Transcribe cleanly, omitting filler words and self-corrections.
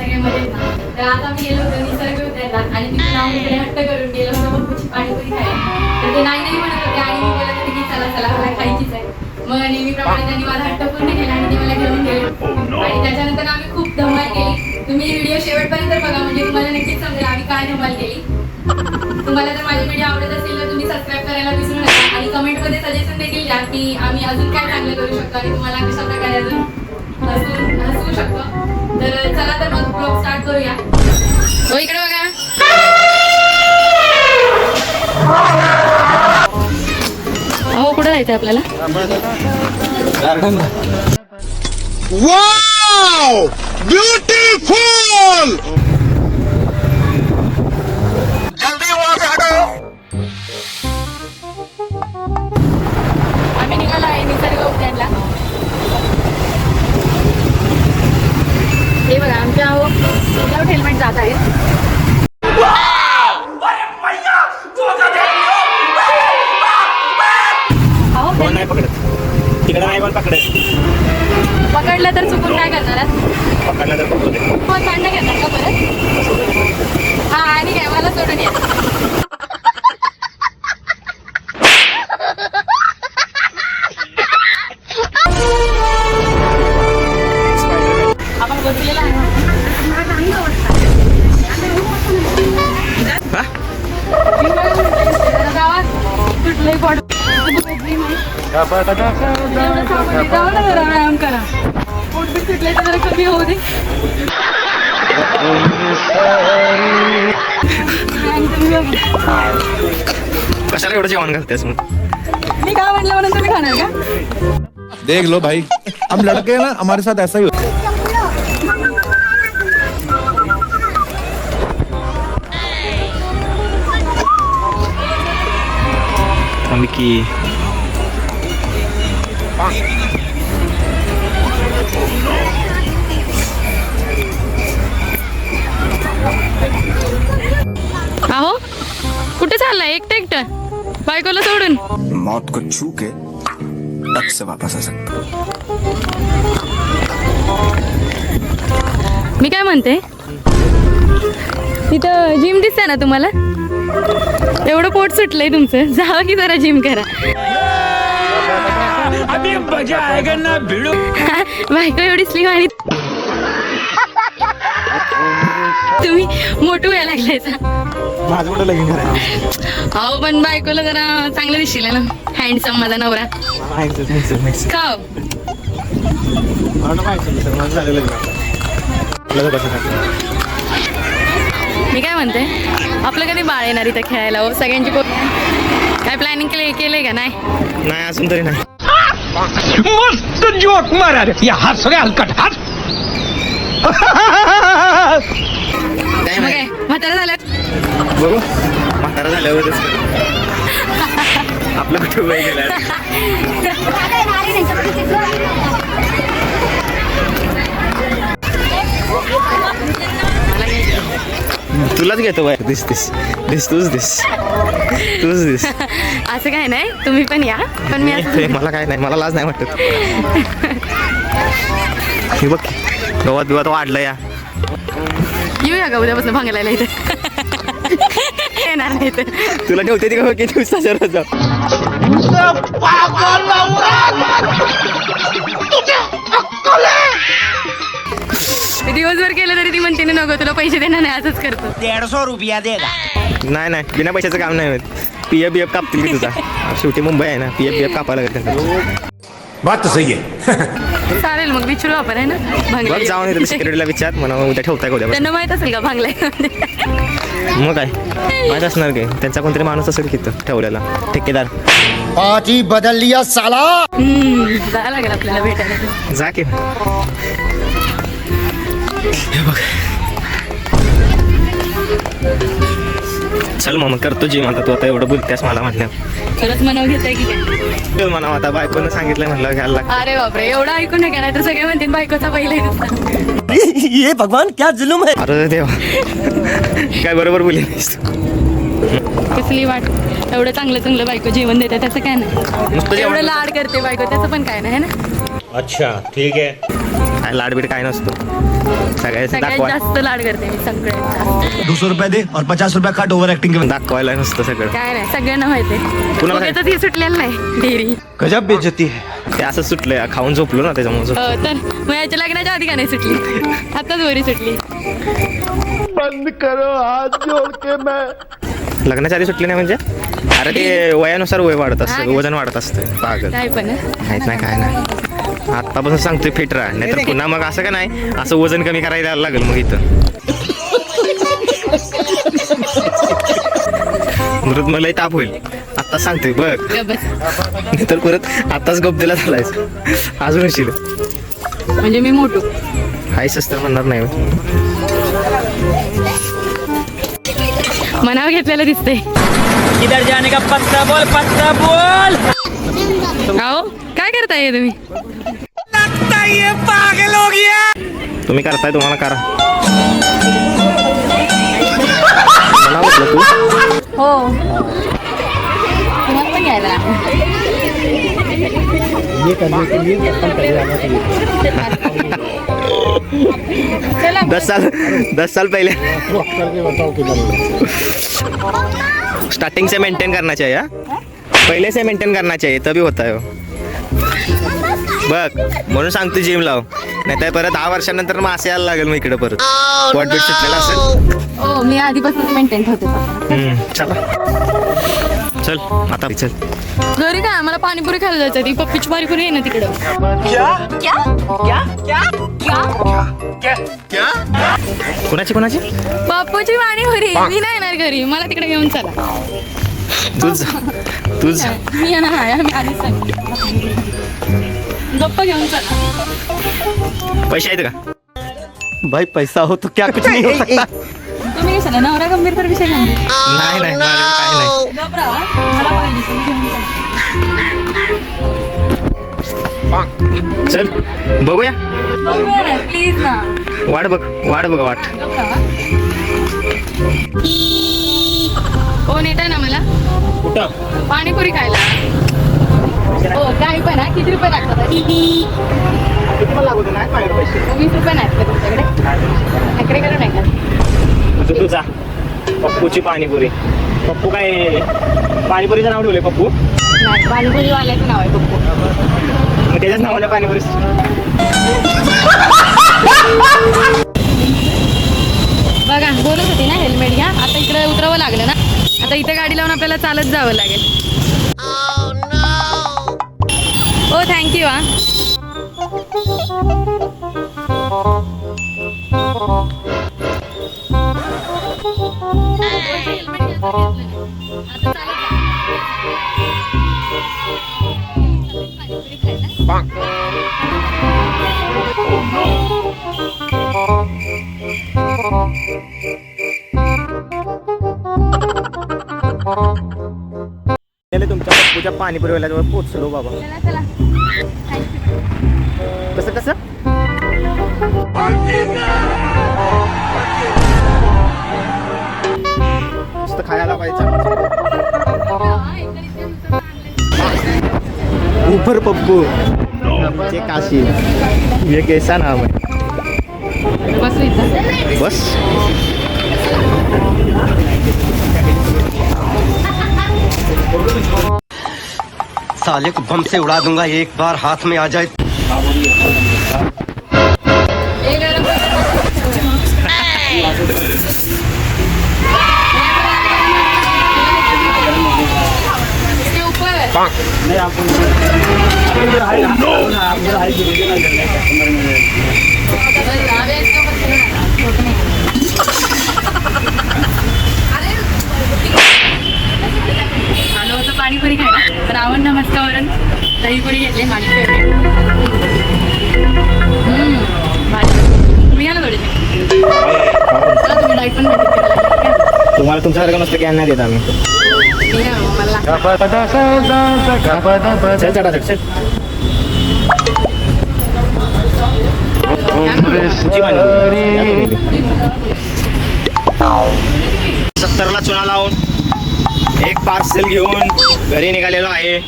सगळे मजेत ना. तर आता मी गेलो होतो निसर्ग उद्यानला आणि तिथे नाव मी हट्ट करून गेलो होतो बघूची पाणीपुरी खायला. तर ते नाही म्हणत होते आणि मी बोलत होते की चला चला मला खायचीच आहे. मग नेहमीप्रमाणे त्यांनी माझा हट्ट पूर्ण केला आणि ते मला घेऊन गेले आणि त्याच्यानंतर आम्ही खूप धमाल केली. तुम्ही व्हिडिओ शेवटपर्यंत बघा म्हणजे तुम्हाला नक्कीच समजेल आम्ही काय धमाल केली. तुम्हाला जर माझे व्हिडिओ आवडत असेल तर तुम्ही सबस्क्राईब करायला विसरू नका आणि कमेंटमध्ये सजेशन देखील द्या की आम्ही अजून काय चांगलं करू शकतो आणि तुम्हाला कशा प्रकारे अजून हसवू शकतो. तर चला तर मग ब्लॉग स्टार्ट करूया. हो इकडे बघा. हो कुठं जायचं आपल्याला? Wow beautiful. जल्दी वहां से हटो. आम्ही निघालो आहे निसर्ग उद्यानला. हे बघा आमच्या विदाउट हेल्मेट जात आहे. नाही पकडत तिकडे नाही पण पकडत. पकडलं तर चुकून काय करणार? पकडलं तर पकडते. मग कांड घेणार का परत? हा आणि काय मला सोडून या. आपण बसलेला आहे गावात कुठलंही पॉट व्यायाम करा. पोट बीट सुटले तर जरा कमी होऊ दे. कशाला एवढं जेवण घालतेस मग? मी काय म्हटलं म्हणून तुम्ही खाणार का? देख लो भाई, हम लड़के हैं ना, हमारे साथ ऐसा ही होता है. की अहो कुठे चाललाय एकटं बायकोला सोडून? मौत को छू के तब से वापस आ सकता. मी काय म्हणते तिथं जिम दिसते ना तुम्हाला? एवढं पोट सुटलंय तुमचं, जावं की जरा जिम करा. बायको एवढी स्लिम आणि तुम्ही मोठं व्हायला लागलायचा. माझं कुठं लगीन करायचं? अहो पण बायकोला जरा चांगलं दिसशील ना, हँडसम माझा नवरा. का मी काय म्हणते आपलं कधी बाळ येणार इथं खेळायला? हो सगळ्यांची काय प्लॅनिंग केलंय का? नाही अजून तरी नाही. मस्त जोक मारा रे या हस रे हलकट हस. मग काय म्हातारा झाल्यात बघू म्हातारा झाल्यावर आपलं कुठे वय गेलं. तुलाच घेतो बाय. दिस तूच दिस. असं काय नाही, तुम्ही पण या. पण मी मला काय नाही, मला लाज नाही वाटत. हे बघ गवत बिवत वाढलं या. येऊया का उद्यापासून भांगायला इथे? येणार नाही तर तुला ठेवते ती का किती दिवसाच्या रजा? दिवसभर केलं तरी ती म्हणते ना नको तुला पैसे देणार नाही, असंच करतो. 150 रुपया देगा. नाही बिना पैशाचं काम नाही होत. पीएफ कापतील की तुझा? शेवटी मुंबई आहे ना, पीएफ कापायला लागेल त्यांना. बात तो सही है. चालेल मग विचारू आपण आहे ना बघ भांगला. जाऊन येतो सिक्युरिटीला विचार म्हणा उद्या ठेवताय उद्या. त्यांना माहित असेल का भांगलाय? मग काय माहित असणार काय? त्यांचा कोणतरी माणूस असेल की ठेवलेला ठेकेदार. पार्टी बदल लिया साला. जायला लागेल आपल्याला भेटायला. जा की. हे बघ चल मग करतो जिम आता. तू आता एवढं बोलतेस मला म्हटलं. खरंच मनाव घेताय की काय? म्हणा आता बायकोनं सांगितलं म्हटलं घ्यायला लागतं. अरे बापरे एवढं ऐकून नाही नाही तर सगळे म्हणतील बायकोचा पहिला. ये भगवान क्या जुलूम है. अरे देवा काय बरोबर बोलली कसली वाट. एवढं चांगलं बायको जेवण देते त्याचं काय नाही. नुसतं एवढं जेवण लाड करते बायको त्याचं पण काय नाही है ना. अच्छा ठीक है. काय लाडबीड काय नसतो सगळ्याच सगळ्यात दाखवा जास्त लाड करते मी सगळ्यात जास्त. 200 रुपए दे और 50 रुपया काट ओवर एक्टिंग के. दाखवायला नसतं सगळं. काय नाही सगळ्यांना माहितीये. कुणाला काय? उगाचच ही सुटलेलं नाही डेअरी. गजब बेइज्जती है. ते असं सुटलंय खाऊन झोपलो ना त्याच्यामुळे तर मग याच्या लग्नाच्या आधी का नाही सुटली आताच वरी सुटली. लग्नाच्या आधी सुटली नाही म्हणजे अरे ते वयानुसार वय वाढत असतं वजन वाढत असतं पागल. काय पण माहित नाही काय नाही आत्तापासून सांगतोय फिट राहा नाहीतर पुन्हा मग असं का नाही असं वजन कमी करायला लागेल मग इथं. परत मला ताप होईल आत्ताच सांगतोय बघ तर परत आत्ताच गप दिला झालायच अजून असेल म्हणजे मी मोठू काहीच असतं म्हणणार नाही. मनावर घेतलेलं दिसतंय. किधर जाने का पत्ता बोल. अहो काय करताय तुम्ही. तुम्ही करताय तुम्हाला करा. मला म्हटलं तू हो तुम्हाला पण घ्यायला चला 10 साल पहले स्टार्टिंग से मेंटेन करना चाहिए हाँ? पहले से मेंटेन करना चाहिए तभी होता है वो. बघ म्हणून सांगतो जिम लाव नाही तर परत 10 वर्षानंतर मग असं यायला लागेल मग इकडे परत पोट बीट सुटलेला असेल. हो मी आधीपासून मेंटेन ठेवते. चला चल आता चल घरी काय मला पाणीपुरी खायला जायचं ती पप्पीची पाणीपुरी आहे ना तिकडं. कोणाची पप्पूची पाणीपुरी मी नाही येणार घरी मला तिकडे घेऊन चला. तुझ मी येणार आहे मी आधीच सांगितलं. गप्पा घेऊन चला. पैसे आहेत का. भाई पैसा हो तो क्या कुछ नहीं हो सकता. तुम्ही कशाला नवरा गंभीर तर विषय नाही. नाही माझ्याकडे काय नाही. घबरा, मला पाहिजे, तुम्ही घेऊन चला. चल बघूया प्लीज ना वाट बघ वाट. हो नेत आहे ना मला कुठं पाणीपुरी खायला. हो काय पण हा किती रुपये लागतात. 20 रुपये नाहीत का तुमच्याकडे. अकडे करू नाही का. तुझा पप्पूची पाणीपुरी. पप्पू काय पाणीपुरीचं नाव ठेवलंय पप्पू. नाही पाणीपुरी वाल्याचं नाव आहे पप्पू. मग त्याच्याच नावाने पाणीपुरी. बघा बोलत होती ना हेल्मेट घ्या. आता इकडे उतरावं लागलं ना आता इथे गाडी लावून आपल्याला चालत जावं लागेल. हो थँक्यू हा. तुमच्या पप्पूच्या पाणीपुरीवाल्याजवळ पोचलो बाबा. चला कसं मस्त खायला पाहिजे. ऊपर पप्पू चे काशी ये कैसा नाम है. बस इथं. बस साले को बम से उड़ा दूंगा एक बार हाथ में आ जाए. इसके ऊपर आलो होतं पाणीपुरी खायला. रावण नमस्कावरून दहीपुरी घेतली माझी फेवरेट. तुम्ही घ्या ना थोडी. तुम्ही डाईट पण तुम्हाला तुमच्यासारखं नसतं कॅन नाही देत आम्ही. मला चल चढा चल. तुमची पाणीपुरी. 70ला चुना लावून एक पार्सल घेऊन घरी निघालेलो आहे.